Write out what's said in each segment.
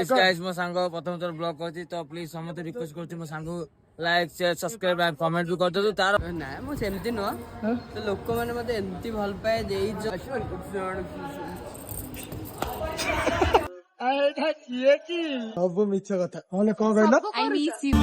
Please guys मो सांग प्रथम थर ब्लॉग करछि तो प्लीज समते रिक्वेस्ट करछि मो सांग like share subscribe and comment भी कर दो तार ना मो सेमती न तो लोक माने मते एमती भल पाए देई एटा किए की सब मिछ कथा हमले कोन कहलो आई मिस यू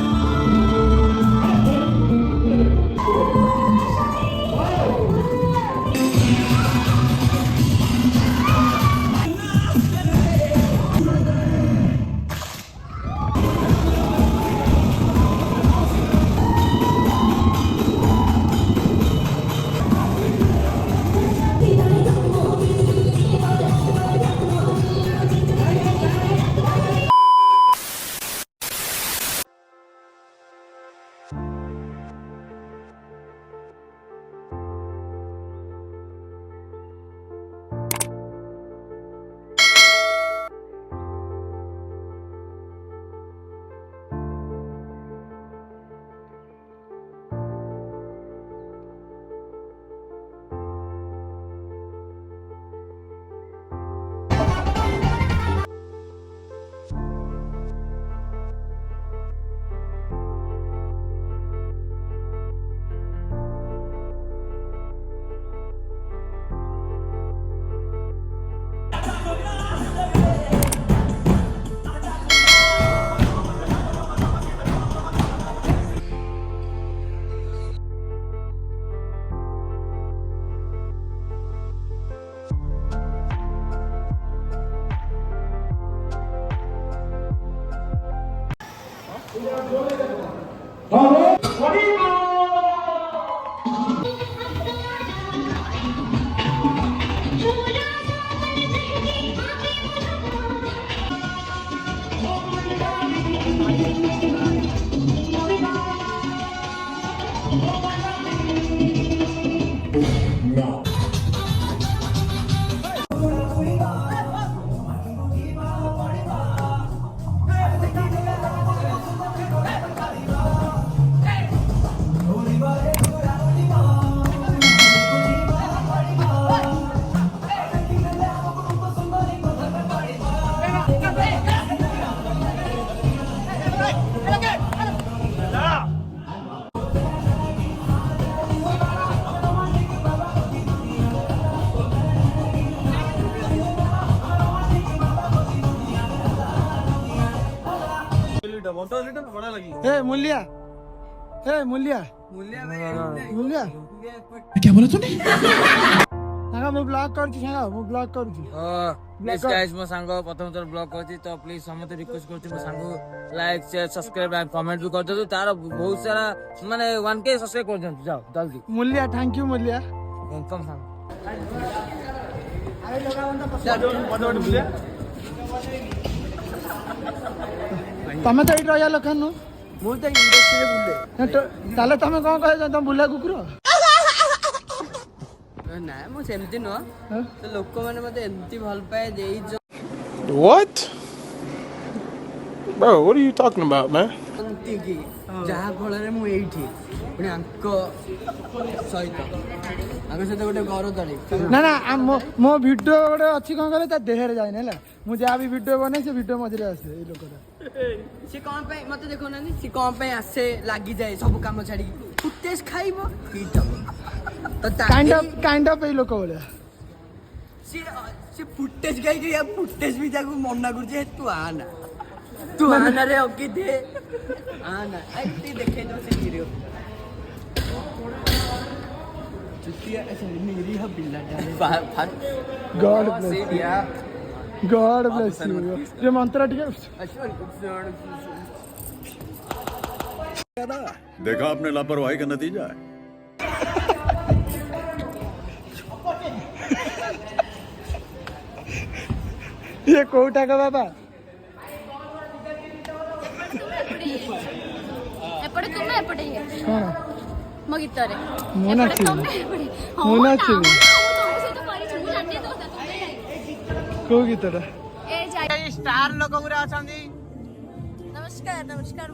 ए मूल्या मूल्या मूल्या क्या बोला तूने? सांगा मु ब्लॉग करछि सांगा मु ब्लॉग करछि प्लीज गाइस मो सांग प्रथम थर ब्लॉग करछि तो प्लीज समते रिक्वेस्ट करछि मो सांग like share subscribe and comment भी कर दो तार बहुत सारा माने 1k सब्सक्राइब कर दो जाओ जल्दी मूल्या थैंक यू मूल्या कम सांग तमे तो एट रहिया लोकन नु मु तो इंडस्ट्री बुले ताले तमे कोन कहे तुम बुला कुकुर ना मु सेमती न तो लोक माने मते एमती भल पाए देई What? Bro, what are you talking about, man? की जहा फଳରେ ମୁଁ ଏଇଠି ପୁଣି ଆଙ୍କ ସହିତ ଗୋଟେ ଘର ତଳେ ना ना मो वीडियो गोटे अच्छी कोन करे ता देहरे जाय नेला मु जा भी वीडियो बने से वीडियो मझरे आसे ए लोकटा सी कौन पे मते देखो ना सी कौन पे आसे लागी जाए सब काम छाड़ी फुटेज खाइबो हिट तो काइंड ऑफ ए लोक बोले सी फुटेज गाई के या फुटेज भी जाको मना कर जे तू आना रे ओके दे आना आई देखे जो से वीडियो चुतिया ऐसे मेरी हा बिल्ला डाले गॉड ब्लेस यू ये मंत्र ठीक देखा आपने लापरवाही का नतीजा है। ये कोटा का बाबा एपटे तुम एपटे ये कौन मो गीतरे मोना एपटे तुम एपटे मोना छी तुम से तो पारी छु जानते तो तुम को गीतरा ए जाय स्टार लोक गुरा अछंदी नमस्कार नमस्कार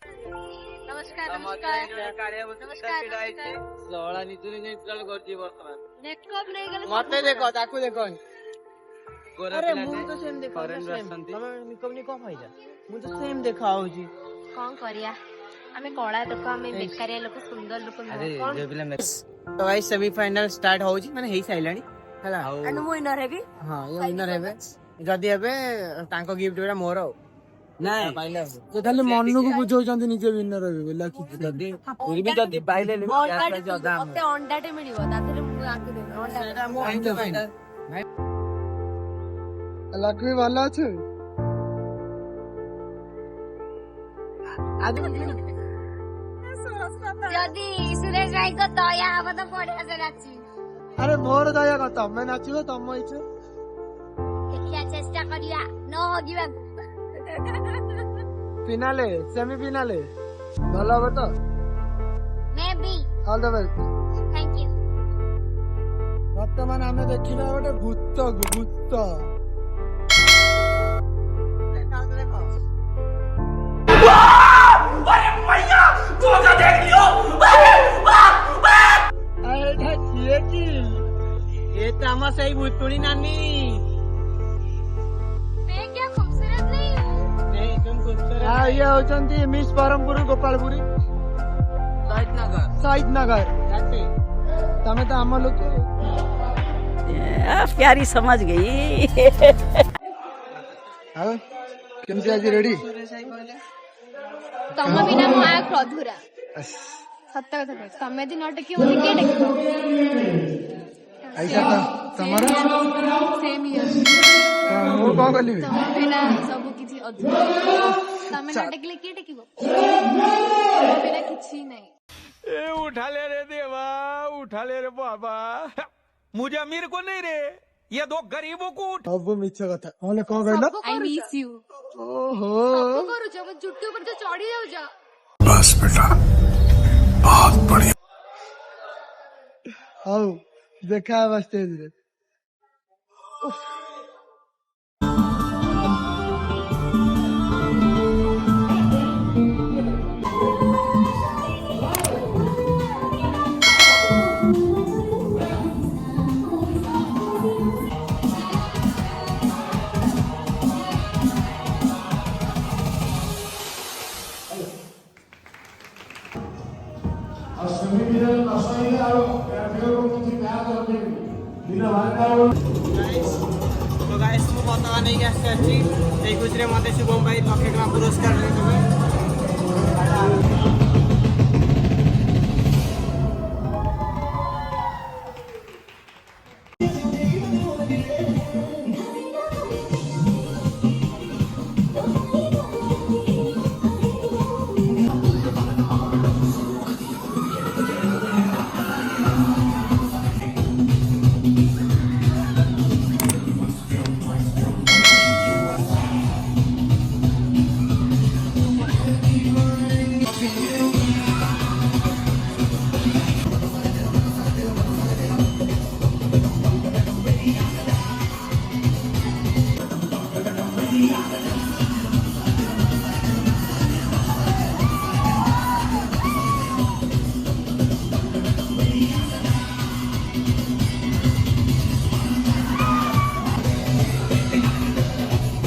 नमस्कार नमस्कार लहला नितुनी नहीं चल करजी वर्तमान मेकअप नहीं गले मते देखो ताकू देखो अरे ମୁଁ ତ ସେମ୍ ଦେଖାଉଛି ସେମ୍ ତମେ ନିକମ ନିକ ଭାଇଜା ମୁଁ ତ ସେମ୍ ଦେଖା ହଉଛି କଣ କରିବା ଆମେ କଳା ଲୋକ ଆମେ ବେକାରିଆ ଲୋକ ସୁନ୍ଦର ଲୋକ ତ ଗାଇस सेमीफाइनल स्टार्ट होଉଛି ମାନେ ହେଇ ସାଇଲାଣି ହେଲା and ମୁଁ winner ହେବି ହଁ ଇଏ ୱିନର ହେବେ ଯଦି ହେବେ ତାଙ୍କ ଗିଫ୍ଟ ଗୁରା ମୋର ଆଉ ନାଇଁ ପାଇଲେ ସେ ଖାଲି ମନକୁ ବୁଝଉଛନ୍ତି ନିଜେ ୱିନର ହେବେ ବୋଲି ଯଦି ପୁରୀ ବି ଯଦି ପାଇଲେ ମତେ ଅଣ୍ଡାଟେ ମିଳିବ ତା ଦେହରେ ମୁଁ ଆଙ୍କୁ ଦେବି ଅଣ୍ଡା ଲକ୍ଷ୍ମୀ ଭଲ ଅଛୁ? ଯଦି ସୁରେଶ ଭାଇଙ୍କ ଦୟା ହବ ତ ବଢିଆ ସେ ନାଚିବି ଆରେ ମୋର ଦୟା କଥା ତମେ ନାଚିବ ତମ ଇଚ୍ଛା ଦେଖିବା ଚେଷ୍ଟା କରିବା ନ ହଗିବାକୁ ଫିନାଲେ ସେମି ଫିନାଲେ ଭଲ ହବ ତ may be all the best thank you ବର୍ତ୍ତମାନ ଆମେ ଦେଖିବା ଗୋଟେ ଭୂତ କିଏ କି ଏ ତ ଆମ ସେଇ ଭୁତୁଣି ନାନୀ मैं क्या खूबसूरत नहीं हूँ ଇଏ ହଉଛନ୍ତି ମିସ୍ ବ୍ରହ୍ମପୁର ଗୋପାଳପୁରୀ ଶହୀଦ ନଗର ତମେ ତ ଆମ ଲୋକ प्यारी समझ गई ଆଉ କେମିତି ଆଜି ରେଡି ତମ ବିନା ମୋ ଆୟ ଅଧୁରା ସତ କଥା କହୁଛି ତମେ ଯଦି ନ ଟେକିବ ମୋତେ କିଏ ଟେକିବ ଆଇସା ତମର ସେମ୍ ହିଁ ଅଛି ମୁଁ କଣ କଲିବି ତମ ବିନା ସବୁ କିଛି ଅଧୁରା ତମେ ନ ଟେକିଲେ କିଏ ଟେକିବ ତମ ବିନା କିଛି ନାହିଁ उठा ले रे देवा उठा ले रे बाबा मुझे अमीर को नहीं रे ये दो गरीबों को ସବୁ ମିଛ କଥା କଣ କହିଲ आई मिस यू ଓହୋ ସବୁ କରୁଛ ମୋ ଚୁଟି ଉପରେ ଯୋଉ ଚଢି ଯାଉଛ बस बेटा बहुत बढ़िया ହଉ ଦେଖା ହବା ଷ୍ଟେଜରେ तो गाइस ମୁଁ ପତାକା ନେଇକି ଆସିଛି ସେଇ ଖୁସିରେ ମତେ ଶୁଭମ ଭାଇ 1 ଲକ୍ଷ ଟଙ୍କା ପୁରସ୍କାର ଦେଇଦେବେ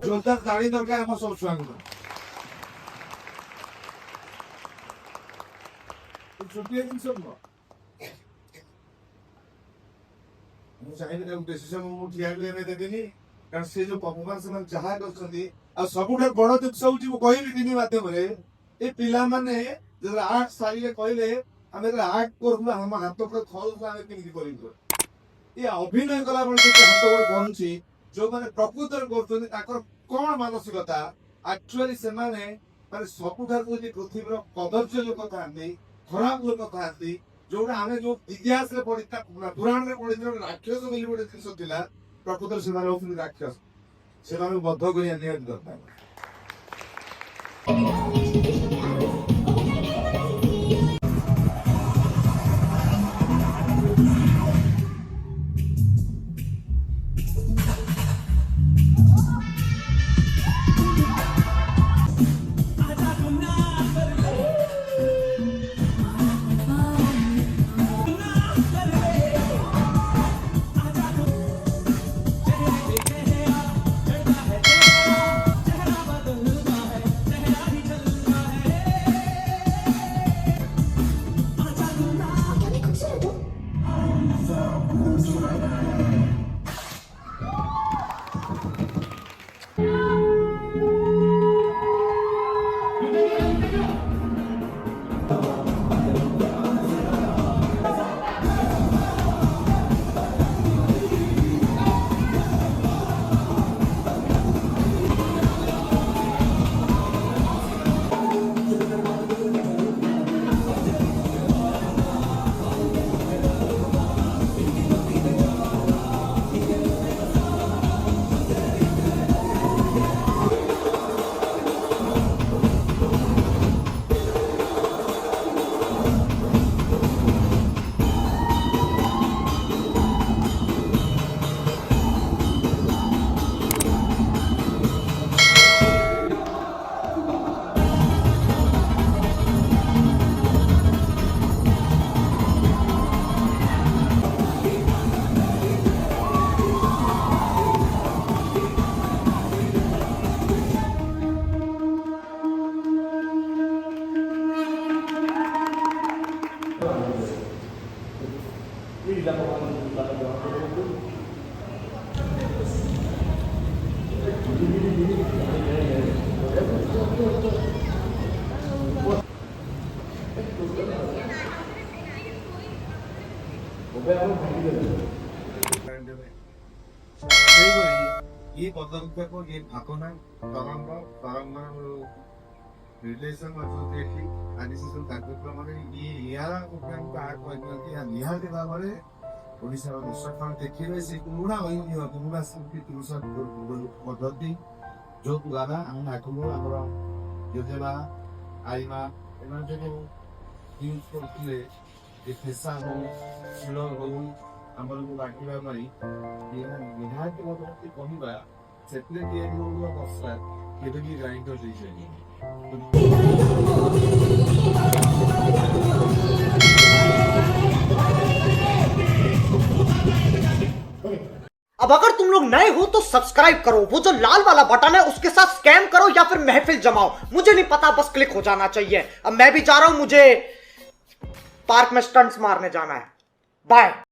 जोरदार ताड़ी दरकार हम सब छुआंगु छुट्टी दिन सब ମୁଁ ଚାହିଁବି ତାକୁ ଡିସିସନ ମୁଁ ଠିଆ ହେଲେ ଦେବିନି କାରଣ ସେ ଯୋଉ ପରଫର୍ମାନ୍ସ ସେମାନେ ଯାହା କରିଛନ୍ତି ଆଉ ସବୁଠାରୁ ବଡ ଜିନିଷ ହଉଛି ମୁଁ କହିବି ଟିଭି ମାଧ୍ୟମରେ ଏ ପିଲାମାନେ ଯେତେବେଳେ ଆର୍ଟ ସାରିଲେ କହିଲେ ଆମେ ଯେତେବେଳେ ଆର୍ଟ କରୁଛୁ ଆମ ହାତ ଉପରେ ଥରୁଥିଲା ଆମେ କେମିତି କରିବୁ ଏ ଅଭିନୟ କଲାବେଳେ ଯୋଉ ହାତ ଗୋଡ ପହଞ୍ଚି ଯୋଉମାନେ ପ୍ରକୃତରେ କରୁଛନ୍ତି ତାଙ୍କର କଣ ମାନସିକତା ଆକ୍ଚୁଆଲି ସେମାନେ ମାନେ ସବୁଠାରୁ ଯଦି ପୃଥିବୀର କଦର୍ଯ୍ୟ ଲୋକ ଥାନ୍ତି ଖରାପ ଲୋକ ଥାନ୍ତି ଯୋଉଟା ଆମେ ଯୋଉ ଇତିହାସରେ ପଢିଥା ପୁରାଣରେ ପଢିଥିବା ରାକ୍ଷସ ବୋଲି ଗୋଟେ ଜିନିଷ ଥିଲା ପ୍ରକୃତରେ ସେମାନେ ହଉଛନ୍ତି ରାକ୍ଷସ ସେମାନଙ୍କୁ ବଦ୍ଧ କରିବା ନିହାତି ଦରକାର ସେଇଭଳି ଏ ପଦକ୍ଷେପ ଏ ଭାବନା ତରଙ୍ଗ ରିଲେସନ ଅଛନ୍ତି ଏଠି ଆଜି ସେ ସବୁ କାର୍ଯ୍ୟକ୍ରମରେ ଏହାର ପ୍ରୋଗ୍ରାମକୁ ଆଡ୍ କରିଦିଅନ୍ତି ନିହାତି ଭାବରେ ଓଡ଼ିଶାର ଦର୍ଶକ ଦେଖିବେ ସେ ପୁରୁଣା ଐତିହ୍ୟ ପୁରୁଣା ସ୍ମୃତି ପୁରୁଷ ପଦ୍ଧତି ଯୋଉ ଦ୍ୱାରା ଆମେ ଆଗରୁ ଆମର ଜେଜେମା ଆଈମା ଏମାନେ ସବୁ ୟୁଜ୍ କରୁଥିଲେ ଏ ଫେସା ହଉ ଶିଳ ହଉ ଆମକୁ ବାଟିବା ପାଇଁ ନିହାତି ଭାବରେ କହିବା ସେଥିରେ ତିଆରି ହେଉଥିବା ମସଲା କେବେ ବି ଗ୍ରାଇଣ୍ଡର ଦେଇପାରିବେ। अब अगर तुम लोग नए हो तो सब्सक्राइब करो, वो जो लाल वाला बटन है उसके साथ स्कैम करो या फिर महफिल जमाओ, मुझे नहीं पता, बस क्लिक हो जाना चाहिए। अब मैं भी जा रहा हूं, मुझे पार्क में स्टंट्स मारने जाना है। बाय।